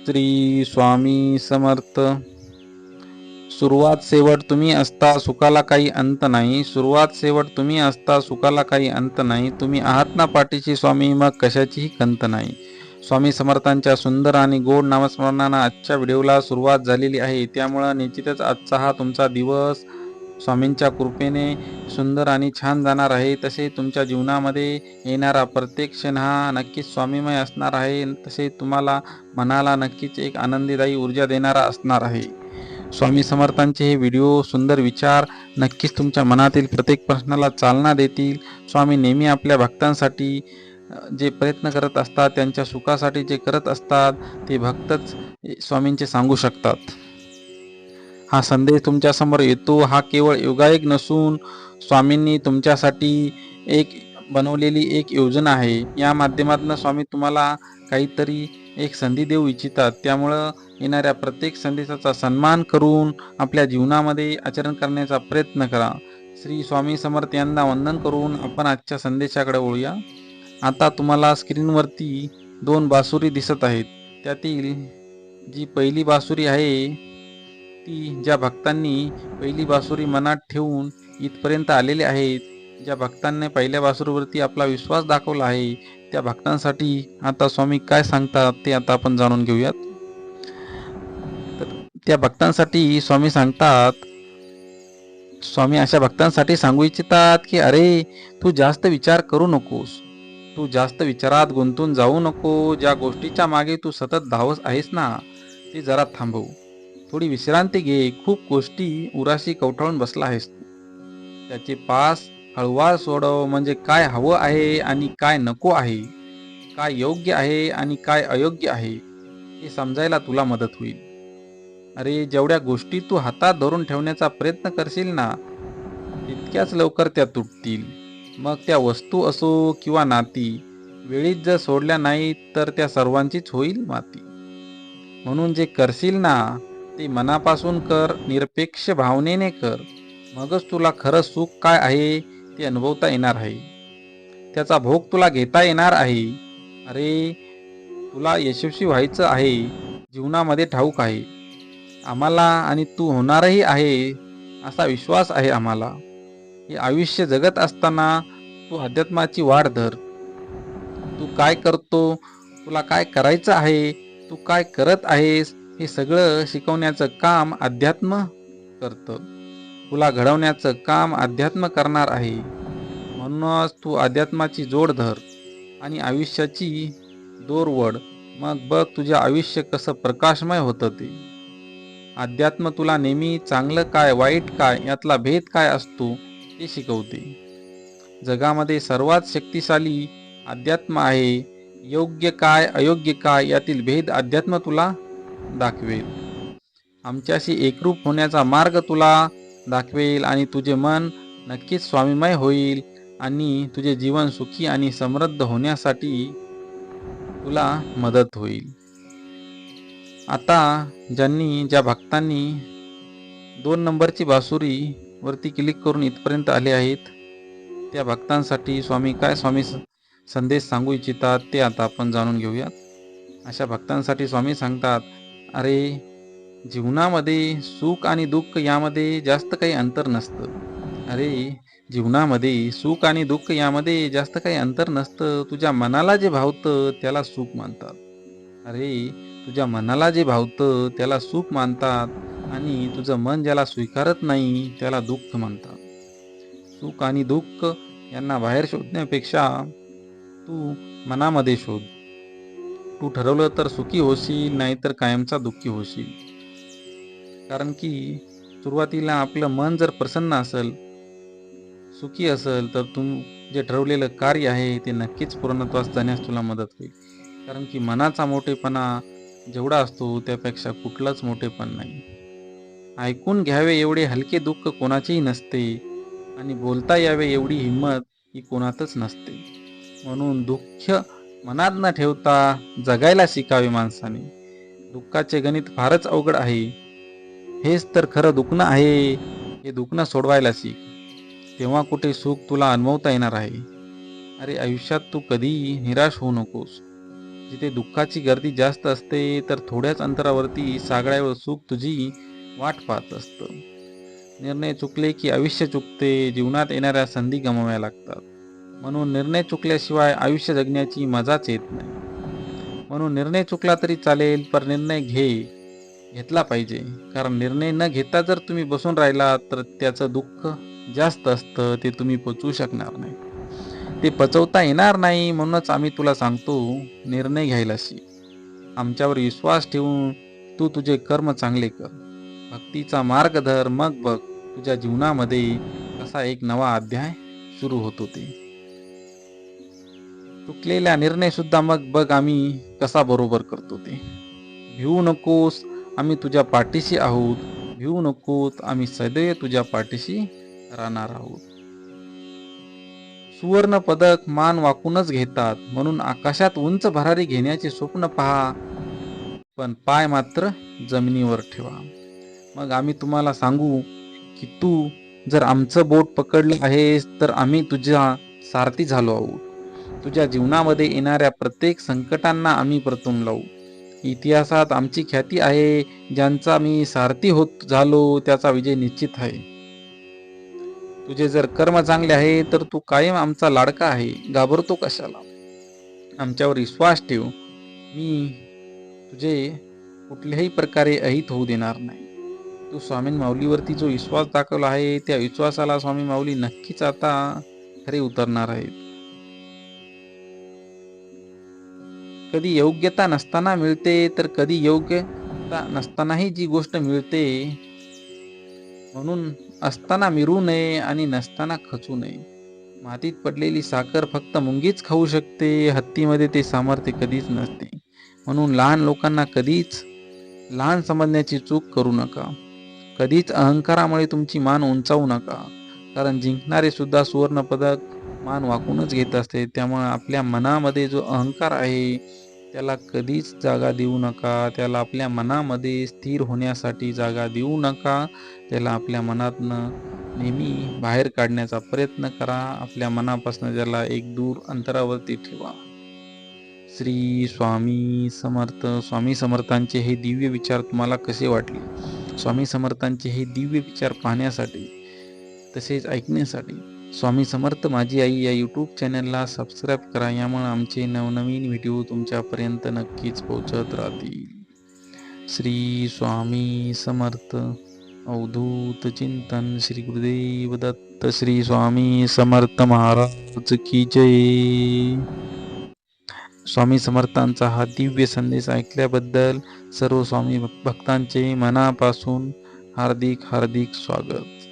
श्री स्वामी समर्थ. सुरुवात शेवट तुम्ही असता सुखाला काही अंत नाही. सुरुवात शेवट तुम्ही असता सुखाला काही अंत नाही. तुम्ही आहात ना पाठीशी स्वामी, मग कशाचीही खंत नाही. स्वामी समर्थांच्या सुंदर आणि गोड नामस्मरणानं आजच्या व्हिडिओला सुरुवात झालेली आहे. त्यामुळं निश्चितच आजचा हा तुमचा दिवस स्वामींच्या कृपेने सुंदर आणि छान जाणार आहे. तसे तुमच्या जीवनामध्ये येणारा प्रत्येक क्षण हा नक्कीच स्वामीमय असणार आहे. तसे तुम्हाला मनाला नक्कीच एक आनंददायी ऊर्जा देणारा असणार आहे. स्वामी समर्थांचे हे व्हिडिओ सुंदर विचार नक्कीच तुमच्या मनातील प्रत्येक प्रश्नाला चालना देतील. स्वामी नेहमी आपल्या भक्तांसाठी जे प्रयत्न करत असतात, त्यांच्या सुखासाठी जे करत असतात, ते भक्तच स्वामींचे सांगू शकतात. हा संदेश तुमच्यासमोर येतो हा केवळ योगायोग नसून स्वामींनी तुमच्यासाठी एक बनवलेली एक योजना आहे. या माध्यमातून स्वामी तुम्हाला काहीतरी एक संधी देऊ इच्छितात. त्यामुळं येणाऱ्या प्रत्येक संदेशाचा सन्मान करून आपल्या जीवनामध्ये आचरण करण्याचा प्रयत्न करा. श्री स्वामी समर्थ यांना वंदन करून आपण आजच्या संदेशाकडे वळूया. आता तुम्हाला स्क्रीनवरती 2 बासुरी दिसत आहेत. त्यातील जी पहिली बासुरी आहे ती ज्या भक्तांनी पहिली बासुरी मनात ठेवून इथपर्यंत आलेले आहेत, ज्या भक्तांनी पहिल्या बासुरीवरती आपला विश्वास दाखवला आहे, त्या भक्तांसाठी आता स्वामी काय सांगतात ते आता आपण जाणून घेऊयात. तर त्या भक्तांसाठी स्वामी सांगतात, स्वामी अशा भक्तांसाठी सांगू इच्छितात की अरे तू जास्त विचार करू नकोस. तू जास्त विचारात गुंतून जाऊ नको. ज्या गोष्टीच्या मागे तू सतत धावत आहेस ना, ते जरा थांबव. थोडी विश्रांती घे. खूप गोष्टी उराशी कवटाळून बसला आहेस तू. त्याचे पास हळूवार सोडव. म्हणजे काय हवं आहे आणि काय नको आहे, काय योग्य आहे आणि काय अयोग्य आहे, हे समजायला तुला मदत होईल. अरे जेवढ्या गोष्टी तू हातात धरून ठेवण्याचा प्रयत्न करशील ना, तितक्याच लवकर त्या तुटतील. मग त्या वस्तू असो किंवा नाती, वेळीच जर सोडल्या नाहीत तर त्या सर्वांचीच होईल माती. म्हणून जे करशील ना ते मनापासून कर, निरपेक्ष भावनेने कर. मगच तुला खरं सुख काय आहे ते अनुभवता येणार आहे. त्याचा भोग तुला घेता येणार आहे. अरे तुला यशस्वी व्हायचं आहे, जीवनामध्ये ठाऊक आहे आम्हाला, आणि तू होणारही आहे असा विश्वास आहे आम्हाला. हे आयुष्य जगत असताना तू अध्यात्माची वाट धर. तू काय करतो, तुला काय करायचं आहे, तू काय करत आहेस, हे सगळं शिकवण्याचं काम अध्यात्म करतं. तुला घडवण्याचं काम अध्यात्म करणार आहे. म्हणूनच तू अध्यात्माची जोड धर आणि आयुष्याची दोर वड. मग बघ तुझे आयुष्य कसं प्रकाशमय होतं ते. अध्यात्म तुला नेहमी चांगलं काय वाईट काय यातला भेद काय असतो ते शिकवते. जगामध्ये सर्वात शक्तिशाली अध्यात्म आहे. योग्य काय अयोग्य काय यातील भेद अध्यात्म तुला दाखवेल. आमच्याशी एकरूप होण्याचा मार्ग तुला दाखवेल आणि तुझे मन नक्कीच स्वामीमय होईल आणि तुझे जीवन सुखी आणि समृद्ध होण्यासाठी तुला मदत होईल. आता ज्या भक्तांनी 2 नंबरची बासुरी वरती क्लिक करून इथपर्यंत आले आहेत, त्या भक्तांसाठी स्वामी काय संदेश सांगू इच्छितात ते आता आपण जाणून घेऊयात. अशा भक्तांसाठी स्वामी सांगतात, अरे जीवनामध्ये सुख आणि दुःख यामध्ये जास्त काही अंतर नसतं. अरे जीवनामध्ये सुख आणि दुःख यामध्ये जास्त काही अंतर नसतं. तुझ्या मनाला जे भावतं त्याला सुख मानतात. अरे तुझ्या मनाला जे भावतं त्याला सुख मानतात आणि तुझं मन ज्याला स्वीकारत नाही त्याला दुःख मानतात. सुख आणि दुःख यांना बाहेर शोधण्यापेक्षा तू मनामध्ये शोध. तू ठरवलं तर सुखी होशील, नाहीतर कायमचा दुःखी होशील. कारण की सुरुवातीला आपलं मन जर प्रसन्न असेल, सुखी असेल, तर तू जे ठरवलेलं कार्य आहे ते नक्कीच पूर्णत्वास जाण्यास तुला मदत होईल. कारण की मनाचा मोठेपणा जेवढा असतो त्यापेक्षा कुठलाच मोठेपण नाही. ऐकून घ्यावे एवढे हलके दुःख कोणाचेही नसते आणि बोलता यावे एवढी हिंमत ही कोणातच नसते. म्हणून दुःख मनात न ठेवता जगायला शिकावे माणसाने. दुःखाचे गणित फारच अवघड आहे. हेच तर खरं दुखणं आहे. हे दुखणं सोडवायला शिक, तेव्हा कुठे सुख तुला अनुभवता येणार आहे. अरे आयुष्यात तू कधीही निराश होऊ नकोस. जिथे दुःखाची गर्दी जास्त असते तर थोड्याच अंतरावरती सागळ्यावर सुख तुझी वाट पाहत असतं. निर्णय चुकले की आयुष्य चुकते, जीवनात येणाऱ्या संधी गमवाव्या लागतात. म्हणून निर्णय चुकल्याशिवाय आयुष्य जगण्याची मजाच येत नाही. म्हणून निर्णय चुकला तरी चालेल, पण निर्णय घेतला पाहिजे. कारण निर्णय न घेता जर तुम्ही बसून राहिला तर त्याचं दुःख जास्त असतं, ते तुम्ही पचवू शकणार नाही. ते पचवता येणार नाही. म्हणूनच आम्ही तुला सांगतो, निर्णय घ्यायला शिक. आमच्यावर विश्वास ठेवून तू तुझे कर्म चांगले कर, भक्तीचा मार्ग धर. मग बघ तुझ्या जीवनामध्ये कसा एक नवा अध्याय सुरू होतो. ते चुकलेला निर्णय सुद्धा मग बघ आम्ही कसा बरोबर करतो. ते भिवू नकोस, आम्ही तुझ्या पाठीशी आहोत. भिवू नकोस, आम्ही सदैव तुझ्या पाठीशी राहणार आहोत. सुवर्ण पदक मान वाकूनच घेतात, म्हणून आकाशात उंच भरारी घेण्याचे स्वप्न पहा, पण पाय मात्र जमिनीवर ठेवा. मग आम्ही तुम्हाला सांगू की तू जर आमचं बोट पकडलं आहेस तर आम्ही तुझ्या सारथी झालो आहोत. तुझ्या जीवनामध्ये येणाऱ्या प्रत्येक संकटांना आम्ही परतून लावू. इतिहासात आमची ख्याती आहे. ज्यांचा मी सारथी होत झालो त्याचा विजय निश्चित आहे. तुझे जर कर्म चांगले आहे तर तू कायम आमचा लाडका आहे. घाबरतो कशाला? आमच्यावर विश्वास ठेव. मी तुझे कुठल्याही प्रकारे अहित होऊ देणार नाही. तू स्वामी माऊलीवरती जो विश्वास दाखवला आहे त्या विश्वासाला स्वामी माऊली नक्कीच आता खरे उतरणार आहेत. कधी योग्यता नसताना मिळते तर कधी योग्यता नसतानाही जी गोष्ट मिळते. म्हणून असताना मिरू नये आणि नसताना खचू नये. मातीत पडलेली साखर फक्त मुंगीच खाऊ शकते, हत्तीमध्ये ते सामर्थ्य कधीच नसते. म्हणून लहान लोकांना कधीच लहान समजण्याची चूक करू नका. कधीच अहंकारामुळे तुमची मान उंचावू नका. कारण जिंकणारे सुद्धा सुवर्ण पदक मान वाकूनच घेत असते. त्यामुळे आपल्या मनामध्ये जो अहंकार आहे त्याला कधीच जागा देऊ नका. त्याला आपल्या मनामध्ये स्थिर होण्यासाठी जागा देऊ नका. त्याला आपल्या मनातनं नेहमी बाहेर काढण्याचा प्रयत्न करा. आपल्या मनापासून त्याला एक दूर अंतरावरती ठेवा. श्री स्वामी समर्थ. स्वामी समर्थांचे हे दिव्य विचार तुम्हाला कसे वाटले? स्वामी समर्थांचे हे दिव्य विचार पाहण्यासाठी तसेच ऐकण्यासाठी स्वामी समर्थ माझी आई या यूट्यूब चॅनलला सबस्क्राईब करा. यामुळे आमचे नवनवीन व्हिडिओ तुमच्यापर्यंत नक्कीच पोहोचत राहतील. श्री स्वामी समर्थ. अवधूत चिंतन. श्री गुरुदेव दत्त. श्री स्वामी समर्थ महाराज की जय. स्वामी समर्थांचा हा दिव्य संदेश ऐकल्याबद्दल सर्व स्वामी भक्तांचे मनापासून हार्दिक स्वागत.